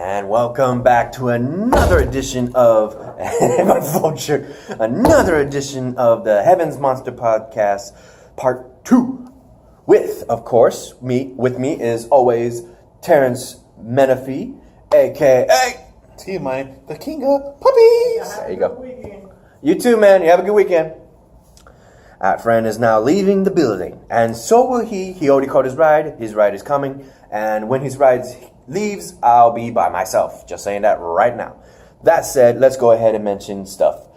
And welcome back to another edition of another edition of the Heaven's Monster Podcast, Part 2. With, of course, with me is always Terrence Menifee, aka T-Money, the king of puppies. There you go. You too, man. You have a good weekend. Our friend is now leaving the building, and so will he. He already caught his ride. His ride is coming, and when his ride leaves, I'll be by myself. Just saying that right now. That said, let's go ahead and mention stuff.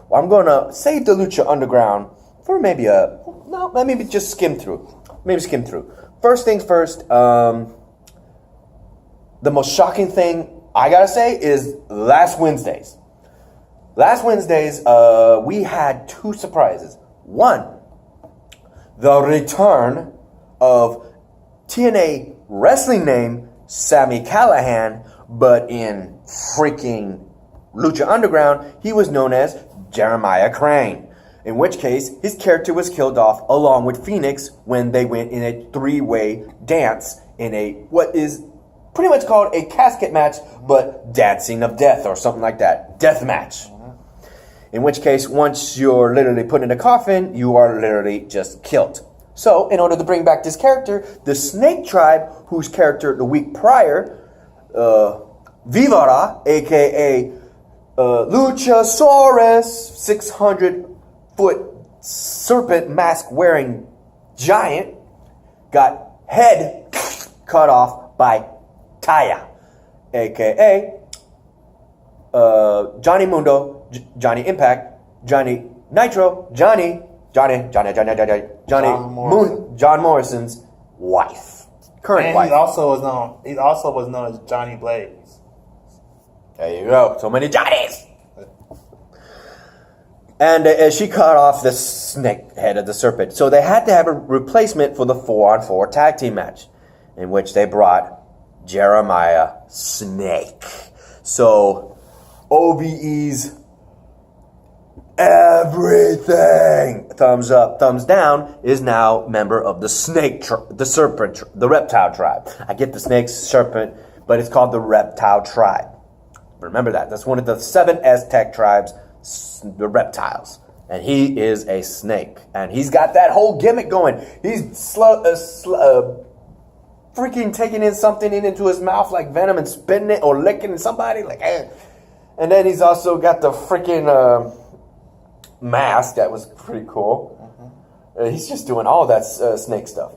Well, I'm going to save the Lucha Underground for maybe just skim through. First things first, the most shocking thing I gotta say is last Wednesdays. We had two surprises. One, the return of TNA wrestling name Sami Callihan, but in freaking Lucha Underground, he was known as Jeremiah Crane. In which case, his character was killed off along with Phoenix when they went in a three-way dance in what is pretty much called a casket match, but dancing of death or something like that. Death match. In which case, once you're literally put in a coffin, you are literally just killed. So, in order to bring back this character, the Snake Tribe, whose character the week prior, Vivara, a.k.a. Luchasaurus, 600-foot serpent mask-wearing giant, got head cut off by Taya, a.k.a. Johnny Mundo, Johnny Impact, Johnny Nitro, John Morrison's wife, current wife. He also was known as Johnny Blaze. There you go. So many Johnnies. And she cut off the snake head of the serpent. So they had to have a replacement for the 4-on-4 tag team match, in which they brought Jeremiah Snake. So OVE's everything, thumbs up, thumbs down, is now member of the the reptile tribe. I get the snake, serpent, but it's called the reptile tribe. Remember that. That's one of the 7 Aztec tribes, the reptiles. And he is a snake. And he's got that whole gimmick going. He's freaking taking in something into his mouth like venom and spitting it or licking somebody. And then he's also got the freaking mask. That was pretty cool. He's just doing all that snake stuff.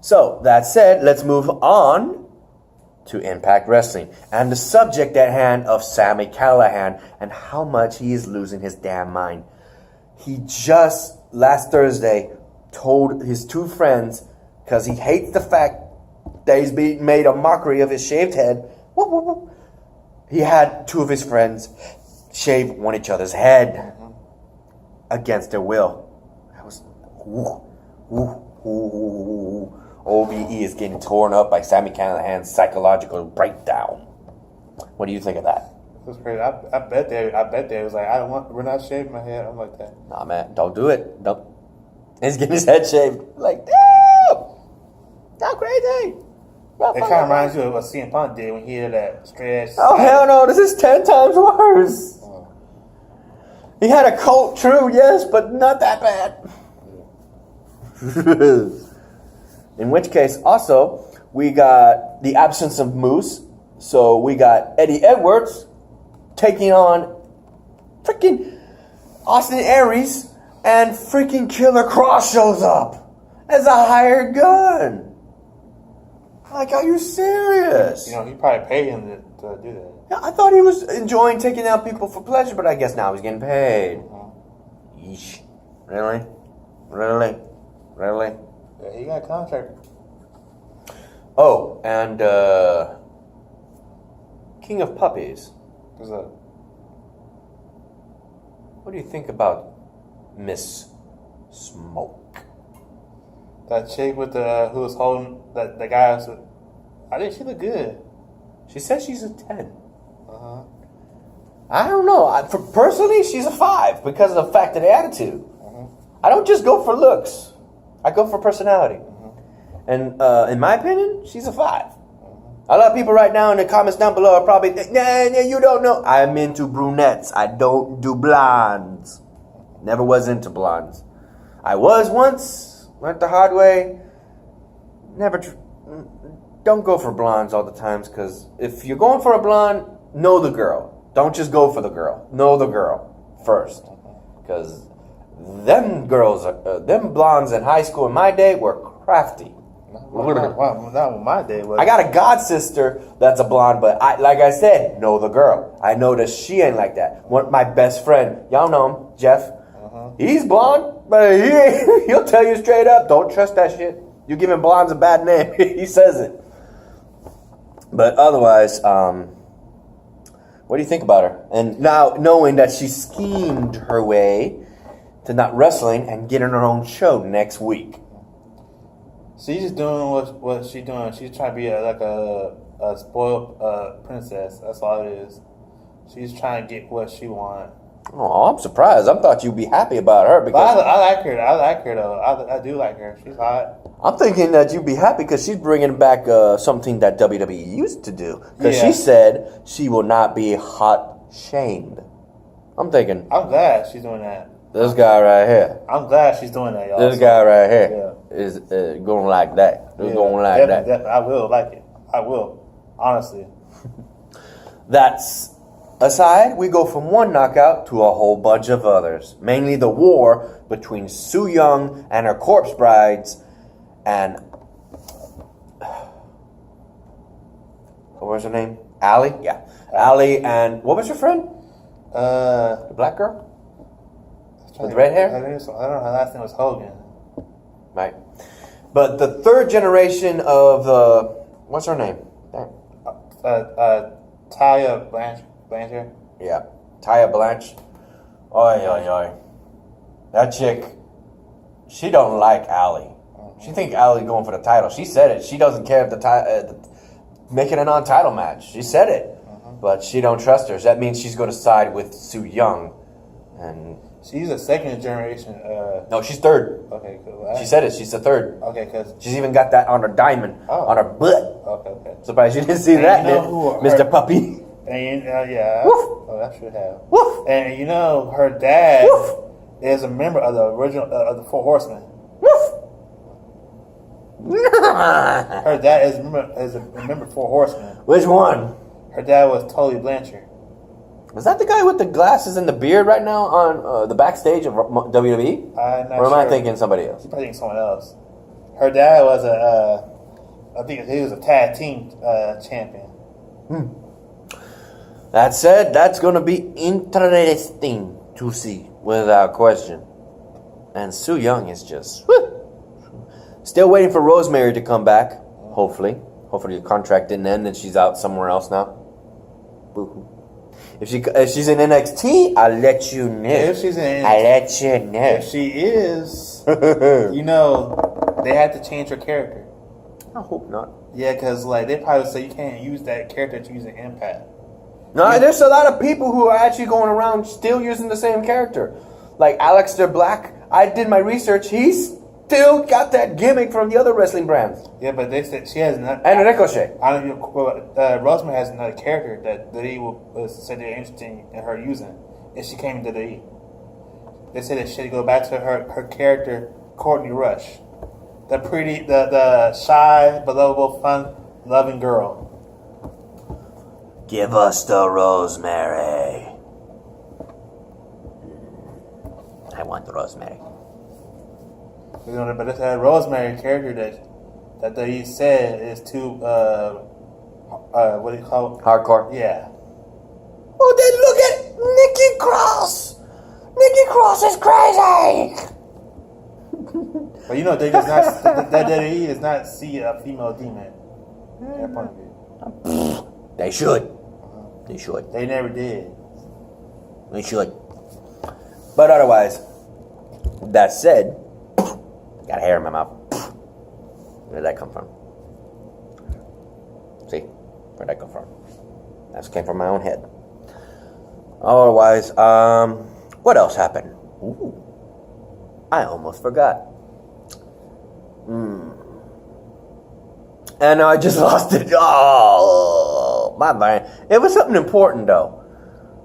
So, that said, let's move on to Impact Wrestling and the subject at hand of Sami Callihan and how much he is losing his damn mind. He just last Thursday told his two friends, because he hates the fact that he's being made a mockery of his shaved head. He had two of his friends shave one each other's head against their will. That was OVE is getting torn up by Sami Callihan's psychological breakdown. What do you think of that? That's crazy. I bet they was like, we're not shaving my head. I'm like that. Nah, man, don't do it. Don't. He's getting his head shaved. Like, damn, not crazy. It kind of reminds you of what CM Punk did when he had that stretch. Oh, hell no, this is 10 times worse. He had a coat, true, yes, but not that bad. In which case, also, we got the absence of Moose. So we got Eddie Edwards taking on freaking Austin Aries, and freaking Killer Cross shows up as a hired gun. Like, are you serious? You know, he probably paid him to do that. Yeah, I thought he was enjoying taking out people for pleasure, but I guess now he's getting paid. Yeesh. Really? Yeah, he got a contract. Oh, and King of Puppies. What's up? What do you think about Miss Smoke? That chick with who was holding the guy. I think she looked good. She says she's a 10. I don't know. Personally, she's a 5 because of the fact of the attitude. I don't just go for looks. I go for personality. And in my opinion, she's a 5. A lot of people right now in the comments down below are probably, nah, you don't know. I'm into brunettes. I don't do blondes. Never was into blondes. I was once, learned the hard way. Don't go for blondes all the times, because if you're going for a blonde, know the girl. Don't just go for the girl. Know the girl first. Because them girls, them blondes in high school in my day were crafty. Not in my day. But I got a god sister that's a blonde, but like I said, know the girl. I know that she ain't like that. My best friend, y'all know him, Jeff. He's blonde, but he'll tell you straight up, don't trust that shit. You're giving blondes a bad name. He says it. But otherwise, what do you think about her? And now knowing that she schemed her way to not wrestling and getting her own show next week. She's just doing what she's doing. She's trying to be like a spoiled princess. That's all it is. She's trying to get what she wants. Oh, I'm surprised. I thought you'd be happy about her because I like her. I like her though. I do like her. She's hot. I'm thinking that you'd be happy because she's bringing back something that WWE used to do. Because she said she will not be hot shamed. I'm thinking. I'm glad she's doing that. This guy right here. I'm glad she's doing that, y'all. This guy right here is going like that. Going like that. Definitely. I will like it. I will. Honestly. That's aside, we go from one knockout to a whole bunch of others. Mainly the war between Su Yung and her corpse brides and what was her name? Allie? Yeah. Allie and what was her friend? The black girl? With the red hair? I don't know. Her last name was Hogan. Right. But the third generation of what's her name? Taya Blanchard. Yeah. Taya Blanche. Oi. That chick, she don't like Allie. She think Allie going for the title. She said it. She doesn't care if make it a non-title match. She said it. But she don't trust her. So that means she's going to side with Su Yung. And she's a second generation. No, she's third. Okay, cool. She said it. She's the third. Okay, because she's even got that on her diamond, on her butt. Okay. Surprised you didn't see that, Mr. Puppy. And yeah. Woof. Oh, I should have. Woof. And you know, her dad is a member of the original of the Four Horsemen. Woof. Her dad is a member of Four Horsemen. Which one? Her dad was Tully Blanchard. Was that the guy with the glasses and the beard right now on the backstage of WWE? I'm not or am sure. I thinking somebody else? You probably think someone else. Her dad was I think he was a tag team champion. That said, that's going to be interesting to see, without question. And Su Yung is just still waiting for Rosemary to come back. Hopefully the contract didn't end and she's out somewhere else now. Boo-hoo. If she's in NXT, I'll let you know. If she's in NXT, I'll let you know. If she is, you know, they had to change her character. I hope not. Yeah, because like they probably say you can't use that character that you use in Impact. No, there's a lot of people who are actually going around still using the same character. Like Aleister Black, I did my research. He's still got that gimmick from the other wrestling brands. Yeah, but they said she has not. And Ricochet. I don't know. Rosemary has another character that they will say they're interested in her using if she came into the E. They said that she should go back to her character, Courtney Rush, the shy, but lovable, fun-loving girl. Give us the Rosemary. I want the Rosemary. But it's a Rosemary character that they said is too what do you call it? Hardcore. Yeah. Oh, then look at Nikki Cross. Nikki Cross is crazy. But you know they does not that WWE does not see a female demon in their point of view. They should. They should. They never did. They should. But otherwise, that said, got hair in my mouth. Where did that come from? See? Where'd that come from? That came from my own head. Otherwise, what else happened? Ooh, I almost forgot. And I just lost it. Oh, my man. It was something important, though.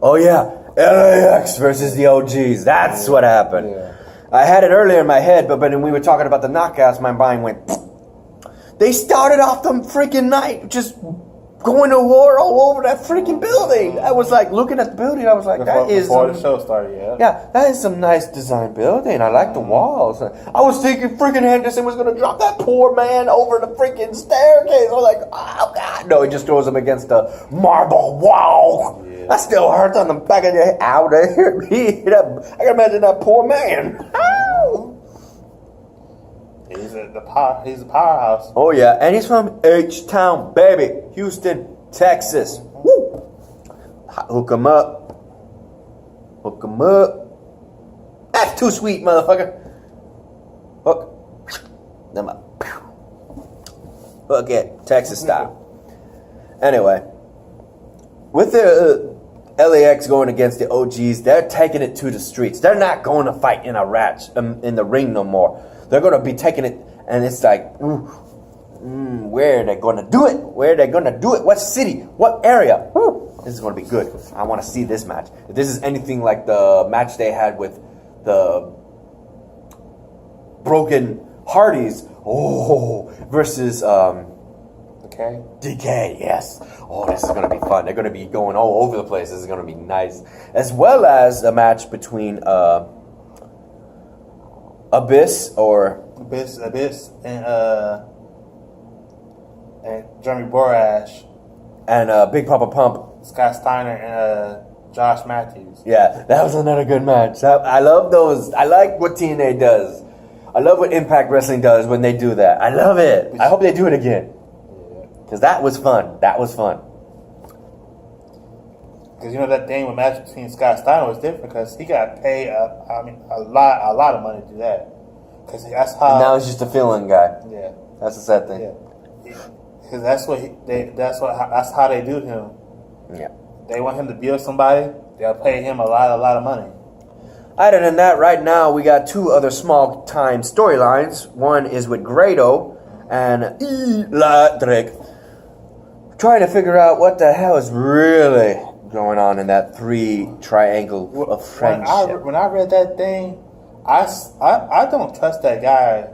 Oh, yeah. LAX versus the OGs. That's what happened. Yeah. I had it earlier in my head, but when we were talking about the knockouts, my mind went... They started off the freaking night just going to war all over that freaking building. I was like, looking at the building, I was like, before the show started, Yeah, that is some nice design building. I like the walls. I was thinking freaking Henderson was going to drop that poor man over the freaking staircase. I was like, oh, God. No, he just throws him against the marble wall. Yeah. That still hurts on the back of your head. Ow, that hurt me. I can imagine that poor man. Ow. He's a powerhouse. Oh, yeah. And he's from H-Town, baby. Houston, Texas. Woo. Hook him up. Hook him up. That's too sweet, motherfucker. Hook them up. Hook it. Texas style. Anyway. With the LAX going against the OGs, they're taking it to the streets. They're not going to fight in a ratch in the ring no more. They're going to be taking it, and it's like, where are they going to do it? Where are they going to do it? What city? What area? This is going to be good. I want to see this match. If this is anything like the match they had with the Broken Hardys, versus DK, yes. Oh, this is going to be fun. They're going to be going all over the place. This is going to be nice. As well as a match between Abyss and Jeremy Borash and Big Papa Pump, Scott Steiner and Josh Matthews. Yeah, that was another good match. I love those. I like what TNA does. I love what Impact Wrestling does when they do that. I love it. I hope they do it again. Because that was fun. That was fun. Because you know that thing with match between Scott Steiner was different because he got paid a lot of money to do that. Because that's how. And now he's just a fill-in guy. Yeah, that's the sad thing. Yeah, because that's how they do him. Yeah, they want him to build somebody. They'll pay him a lot of money. Other than that, right now we got two other small-time storylines. One is with Grado and Eli Drake, trying to figure out what the hell is really going on in that triangle of friendship. When I read that thing, I don't trust that guy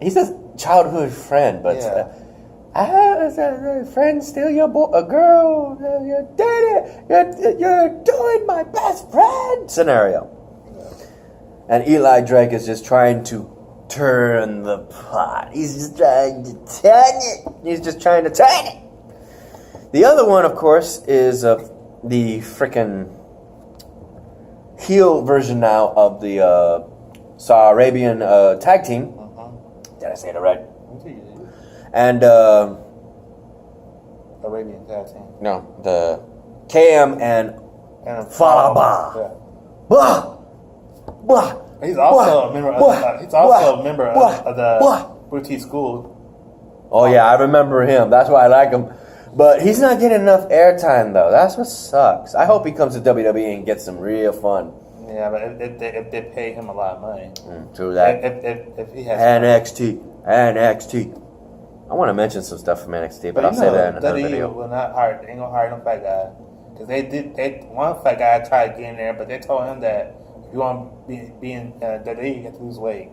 he's a childhood friend, but is a friend still your a girl? Your daddy? You're doing my best friend scenario. And Eli Drake is just trying to turn the pot. He's just trying to turn it. He's just trying to turn it. The other one, of course, is the frickin' heel version now of the Saudi Arabian tag team. Did I say that right? And Arabian tag team. No, the KM and Falaba. Blah, blah. He's also a member of the Boutique School. Oh yeah, I remember him. That's why I like him. But he's not getting enough airtime though. That's what sucks. I hope he comes to WWE and gets some real fun. Yeah, but if they pay him a lot of money. True that. If he has NXT. I want to mention some stuff from NXT, but I'll say that in another video. Will not hire. They ain't gonna hire no fat guy because one fat guy tried getting there, but they told him that if you want to be in WWE, you have to lose weight.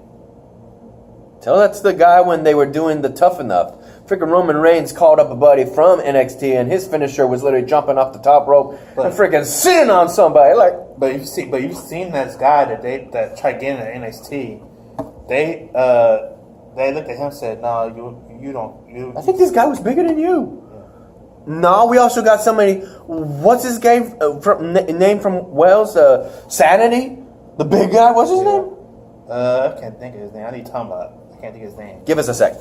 Tell that's the guy when they were doing the Tough Enough. Freaking Roman Reigns called up a buddy from NXT, and his finisher was literally jumping off the top rope and freaking sin on somebody. But you've seen this guy that tried getting at NXT. They looked at him and said, "No, you don't." I think this guy was bigger than you. Yeah. No, we also got somebody. What's his name from Wales? Sanity, the big guy. What's his name? I can't think of his name. I need to talk about. I can't think of his name. Give us a sec.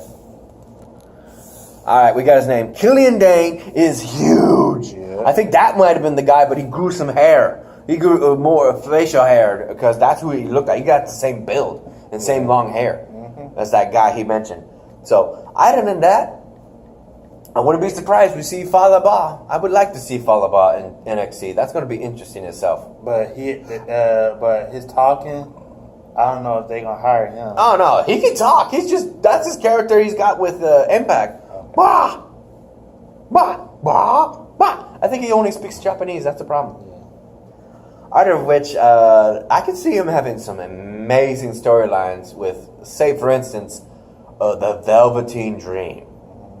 All right, we got his name. Killian Dane is huge. Yeah. I think that might have been the guy, but he grew some hair. He grew more facial hair because that's who he looked like. He got the same build and same long hair as that guy he mentioned. So, other than that, I wouldn't be surprised if we see Falaba. I would like to see Falaba in NXT. That's going to be interesting itself. But his talking I don't know if they're gonna hire him. Oh no, he can talk. That's his character he's got with Impact. Okay. Bah! Bah! Bah! Bah! I think he only speaks Japanese. That's the problem. Out of which, I can see him having some amazing storylines with, say, for instance, the Velveteen Dream.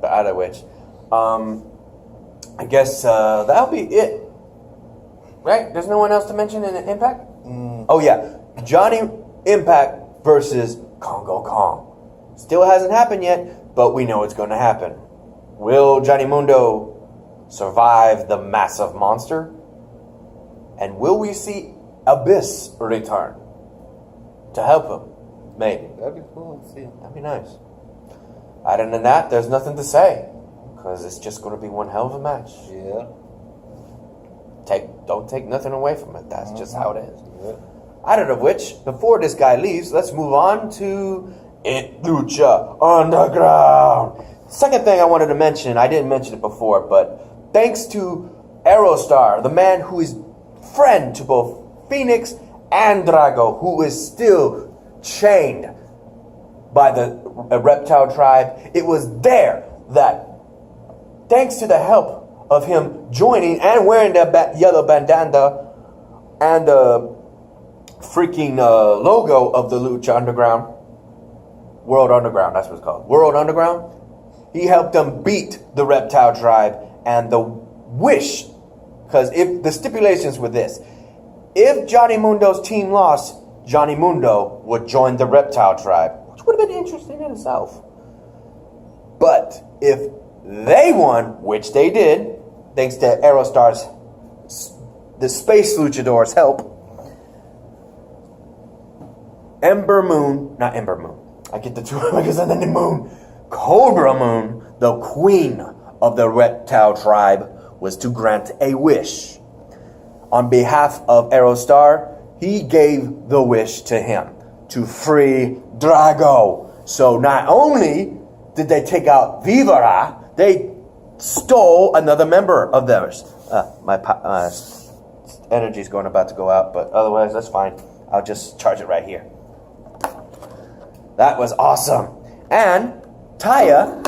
Out of which, I guess that'll be it. Right? There's no one else to mention in Impact? Oh, yeah. Johnny Impact versus Congo Kong. Still hasn't happened yet, but we know it's going to happen. Will Johnny Mundo survive the massive monster? And will we see Abyss return to help him? Maybe. That'd be cool to see. That'd be nice. Other than that, there's nothing to say. Because it's just going to be one hell of a match. Yeah. Don't take nothing away from it. That's just how it is. Yeah. Out of which, before this guy leaves, let's move on to Lucha Underground. Second thing I wanted to mention, I didn't mention it before, but thanks to Aerostar, the man who is friend to both Phoenix and Drago, who is still chained by the reptile tribe, it was there that, thanks to the help of him joining and wearing the yellow bandana and the freaking logo of the Lucha Underground, World Underground, that's what it's called, World Underground, he helped them beat the reptile tribe. And the wish, because if the stipulations were this, if Johnny Mundo's team lost, Johnny Mundo would join the reptile tribe, which would have been interesting in itself. But if they won, which they did, thanks to Aerostar's, the Space Luchador's help, I get the two because and then the Moon, Cobra Moon, the queen of the reptile tribe, was to grant a wish. On behalf of Aerostar, he gave the wish to him to free Drago. So not only did they take out Vivara, they stole another member of theirs. My energy's about to go out, but otherwise that's fine. I'll just charge it right here. That was awesome. And Taya,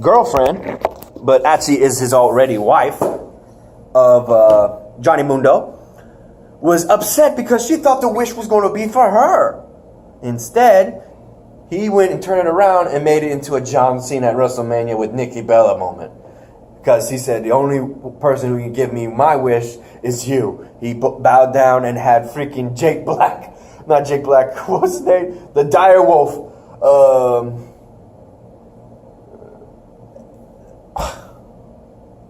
girlfriend, but actually is his already wife of Johnny Mundo, was upset because she thought the wish was going to be for her. Instead, he went and turned it around and made it into a John Cena at WrestleMania with Nikki Bella moment. Because he said, the only person who can give me my wish is you. He bowed down and had freaking Jake Black. Not Jake Black. What was his name? The Dire Wolf.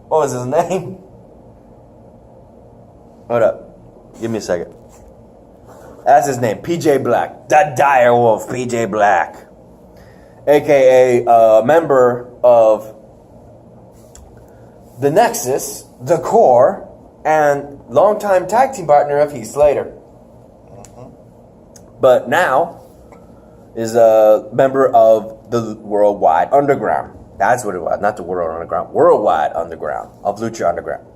What was his name? Hold up. Give me a second. That's his name. PJ Black. The Dire Wolf. PJ Black. AKA a member of the Nexus, the Core, and longtime tag team partner of Heath Slater. But now is a member of the Worldwide Underground. That's what it was. Not the World Underground. Worldwide Underground. Of Lucha Underground.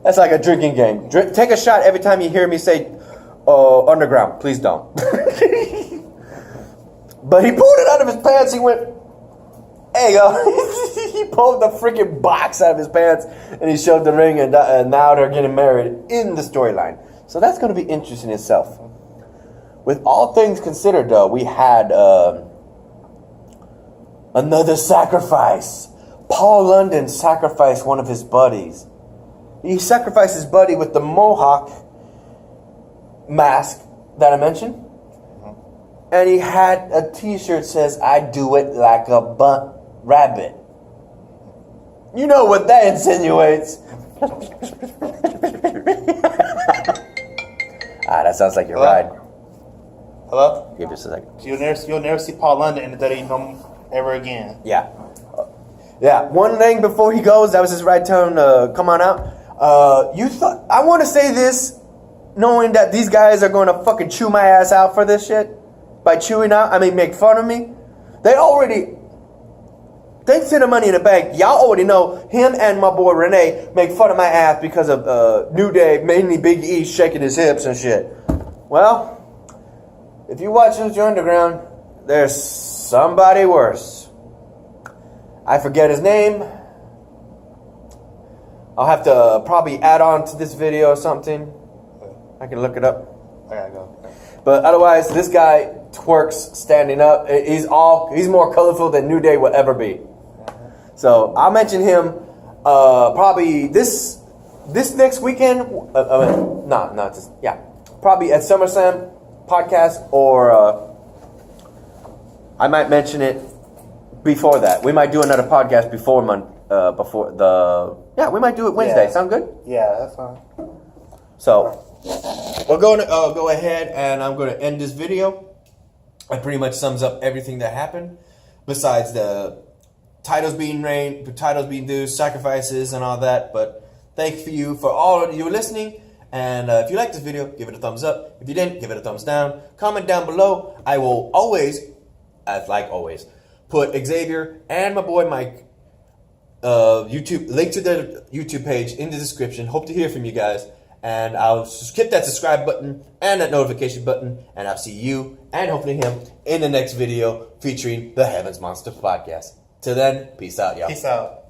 That's like a drinking game. Take a shot every time you hear me say Underground. Please don't. But he pulled it out of his pants. He went, hey, he pulled the freaking box out of his pants and he showed the ring, and now they're getting married in the storyline. So that's going to be interesting itself. With all things considered, though, we had another sacrifice. Paul London sacrificed one of his buddies. He sacrificed his buddy with the Mohawk mask that I mentioned. And he had a t-shirt that says, I do it like a rabbit. You know what that insinuates. That sounds like your ride. Hello? Give us a second. You'll never see Paul London in the WWE ever again. Yeah. Yeah. One thing before he goes, that was his right turn to come on out. I want to say this, knowing that these guys are going to fucking chew my ass out for this shit. By chewing out, I mean make fun of me. They already thanks to the Money in the Bank, y'all already know him and my boy Renee make fun of my ass because of New Day, mainly Big E shaking his hips and shit. Well, if you watch Lucha Underground, there's somebody worse. I forget his name. I'll have to probably add on to this video or something. I can look it up. I gotta go. But otherwise, this guy twerks standing up. He's more colorful than New Day will ever be. So I'll mention him probably this next weekend. Probably at SummerSlam podcast, or I might mention it before that. We might do another podcast before we might do it Wednesday. Yeah. Sound good? Yeah, that's fine. So we're going to go ahead, and I'm going to end this video. It pretty much sums up everything that happened, besides the titles being due, sacrifices, and all that. But thank you for all of you listening. And if you like this video, give it a thumbs up. If you didn't, give it a thumbs down. Comment down below. I will always, put Xavier and my boy Mike link to the YouTube page in the description. Hope to hear from you guys. And I'll hit that subscribe button and that notification button. And I'll see you and hopefully him in the next video featuring the Heavens Monster Podcast. Till then, peace out, y'all. Peace out.